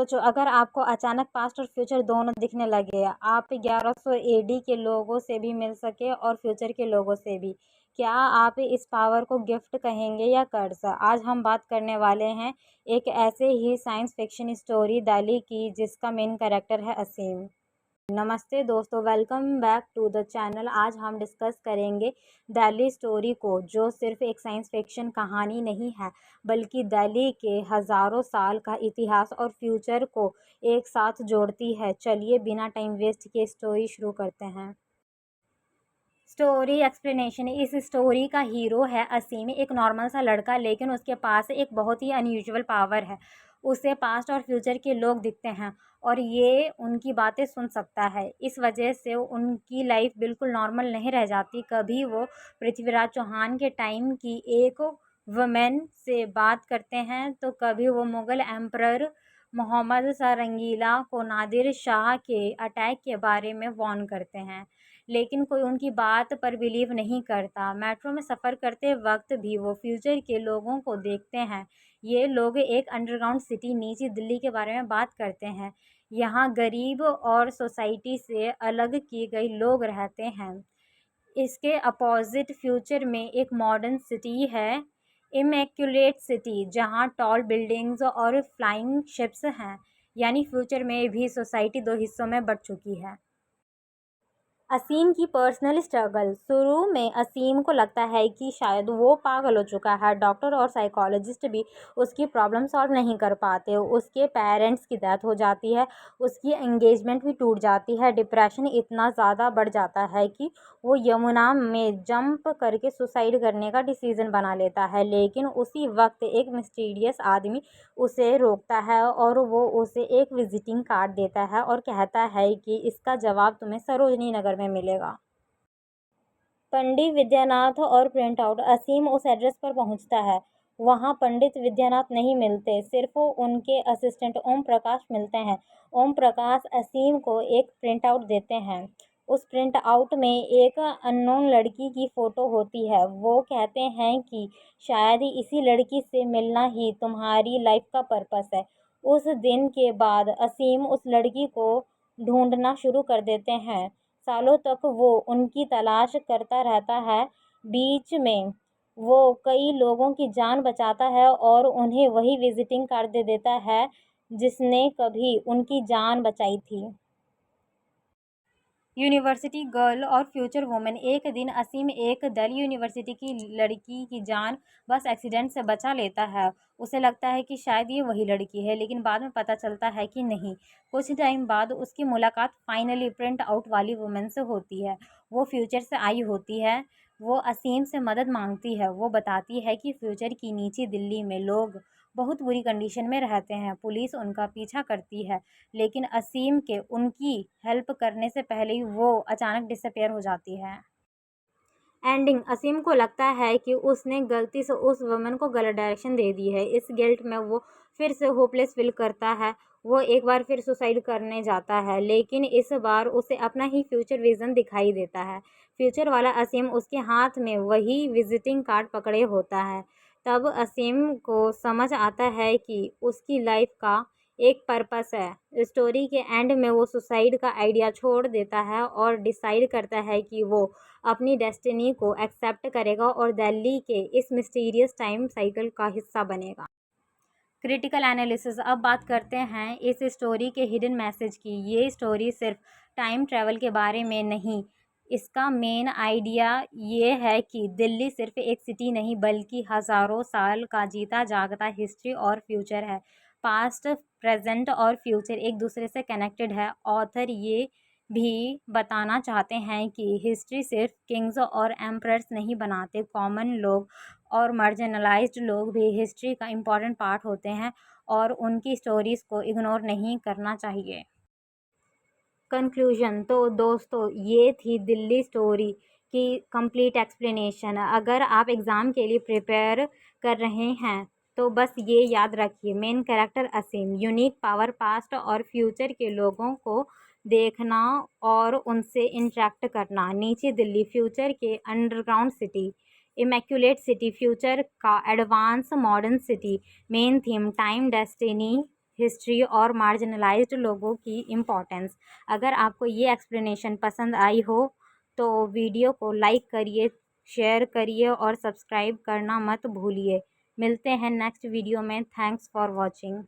सोचो, अगर आपको अचानक पास्ट और फ्यूचर दोनों दिखने लगे, आप 1100 एडी के लोगों से भी मिल सके और फ्यूचर के लोगों से भी, क्या आप इस पावर को गिफ्ट कहेंगे या कर्ज? आज हम बात करने वाले हैं एक ऐसे ही साइंस फिक्शन स्टोरी दाली की जिसका मेन कैरेक्टर है असीम। नमस्ते दोस्तों, welcome back to the channel. आज हम डिस्कस करेंगे दिल्ली स्टोरी को, जो सिर्फ एक साइंस फिक्शन कहानी नहीं है बल्कि दिल्ली के हज़ारों साल का इतिहास और फ्यूचर को एक साथ जोड़ती है। चलिए बिना टाइम वेस्ट किए स्टोरी शुरू करते हैं। Story explanation. इस स्टोरी का हीरो है असीम, एक नॉर्मल सा लड़का, लेकिन उसके पास एक बहुत ही अनयूजुअल पावर है। उसे पास्ट और फ्यूचर के लोग दिखते हैं और ये उनकी बातें सुन सकता है। इस वजह से उनकी लाइफ बिल्कुल नॉर्मल नहीं रह जाती। कभी वो पृथ्वीराज चौहान के टाइम की एक वुमेन से बात करते हैं तो कभी वो मुग़ल एम्परर मोहम्मद शाह रंगीला को नादिर शाह के अटैक के बारे में वार्न करते हैं, लेकिन कोई उनकी बात पर बिलीव नहीं करता। मेट्रो में सफ़र करते वक्त भी वो फ्यूचर के लोगों को देखते हैं। ये लोग एक अंडरग्राउंड सिटी नीची दिल्ली के बारे में बात करते हैं। यहाँ गरीब और सोसाइटी से अलग किए गए लोग रहते हैं। इसके अपोजिट फ्यूचर में एक मॉडर्न सिटी है, इमैक्युलेट सिटी, जहाँ टॉल बिल्डिंग्स और फ्लाइंग शिप्स हैं। यानी फ्यूचर में भी सोसाइटी दो हिस्सों में बँट चुकी है। असीम की पर्सनल स्ट्रगल। शुरू में असीम को लगता है कि शायद वो पागल हो चुका है। डॉक्टर और साइकोलॉजिस्ट भी उसकी प्रॉब्लम सॉल्व नहीं कर पाते। उसके पेरेंट्स की डेथ हो जाती है, उसकी एंगेजमेंट भी टूट जाती है। डिप्रेशन इतना ज़्यादा बढ़ जाता है कि वो यमुना में जंप करके सुसाइड करने का डिसीज़न बना लेता है। लेकिन उसी वक्त एक मिस्टीरियस आदमी उसे रोकता है और वो उसे एक विजिटिंग कार्ड देता है और कहता है कि इसका जवाब तुम्हें सरोजनी नगर में मिलेगा। पंडित विद्यानाथ और प्रिंट आउट। असीम उस एड्रेस पर पहुंचता है। वहां पंडित विद्यानाथ नहीं मिलते, सिर्फ उनके असिस्टेंट ओम प्रकाश मिलते हैं। ओम प्रकाश असीम को एक प्रिंट आउट देते हैं। उस प्रिंट आउट में एक अननोन लड़की की फ़ोटो होती है। वो कहते हैं कि शायद इसी लड़की से मिलना ही तुम्हारी लाइफ का पर्पस है। उस दिन के बाद असीम उस लड़की को ढूंढना शुरू कर देते हैं। सालों तक वो उनकी तलाश करता रहता है। बीच में वो कई लोगों की जान बचाता है और उन्हें वही विजिटिंग कार्ड दे देता है जिसने कभी उनकी जान बचाई थी। यूनिवर्सिटी गर्ल और फ्यूचर वुमेन। एक दिन असीम एक दिल्ली यूनिवर्सिटी की लड़की की जान बस एक्सीडेंट से बचा लेता है। उसे लगता है कि शायद ये वही लड़की है, लेकिन बाद में पता चलता है कि नहीं। कुछ टाइम बाद उसकी मुलाकात फाइनली प्रिंट आउट वाली वुमेन से होती है। वो फ्यूचर से आई होती है। वो असीम से मदद मांगती है। वो बताती है कि फ्यूचर की नीची दिल्ली में लोग बहुत बुरी कंडीशन में रहते हैं। पुलिस उनका पीछा करती है, लेकिन असीम के उनकी हेल्प करने से पहले ही वो अचानक डिसअपेयर हो जाती है। एंडिंग। असीम को लगता है कि उसने गलती से उस वुमन को गलत डायरेक्शन दे दी है। इस गिल्ट में वो फिर से होपलेस फील करता है। वो एक बार फिर सुसाइड करने जाता है, लेकिन इस बार उसे अपना ही फ्यूचर विज़न दिखाई देता है। फ्यूचर वाला असीम उसके हाथ में वही विजिटिंग कार्ड पकड़े होता है। तब असीम को समझ आता है कि उसकी लाइफ का एक पर्पस है। स्टोरी के एंड में वो सुसाइड का आइडिया छोड़ देता है और डिसाइड करता है कि वो अपनी डेस्टिनी को एक्सेप्ट करेगा और दिल्ली के इस मिस्टीरियस टाइम साइकिल का हिस्सा बनेगा। Critical analysis. अब बात करते हैं इस स्टोरी के हिडन मैसेज की। ये स्टोरी सिर्फ टाइम ट्रैवल के बारे में नहीं, इसका मेन आइडिया ये है कि दिल्ली सिर्फ एक सिटी नहीं बल्कि हज़ारों साल का जीता जागता हिस्ट्री और फ्यूचर है। पास्ट, प्रेजेंट और फ्यूचर एक दूसरे से कनेक्टेड है। ऑथर ये भी बताना चाहते हैं कि हिस्ट्री सिर्फ किंग्स और एम्परर्स नहीं बनाते, कॉमन लोग और मार्जिनलाइज्ड लोग भी हिस्ट्री का इम्पॉर्टेंट पार्ट होते हैं और उनकी स्टोरीज़ को इग्नोर नहीं करना चाहिए। कंक्लूजन। तो दोस्तों, ये थी दिल्ली स्टोरी की कंप्लीट एक्सप्लेनेशन। अगर आप एग्ज़ाम के लिए प्रिपेयर कर रहे हैं तो बस ये याद रखिए, main character Aseem, unique power, past और फ्यूचर के लोगों को देखना और उनसे इंटरेक्ट करना। नीचे दिल्ली, फ्यूचर के underground city, immaculate city, future का advance modern city. Main theme time, destiny, history और मार्जिनलाइज्ड लोगों की इम्पोर्टेंस। अगर आपको ये एक्सप्लेनेशन पसंद आई हो तो वीडियो को लाइक करिए, शेयर करिए और सब्सक्राइब करना मत भूलिए। मिलते हैं नेक्स्ट वीडियो में। Thanks for watching.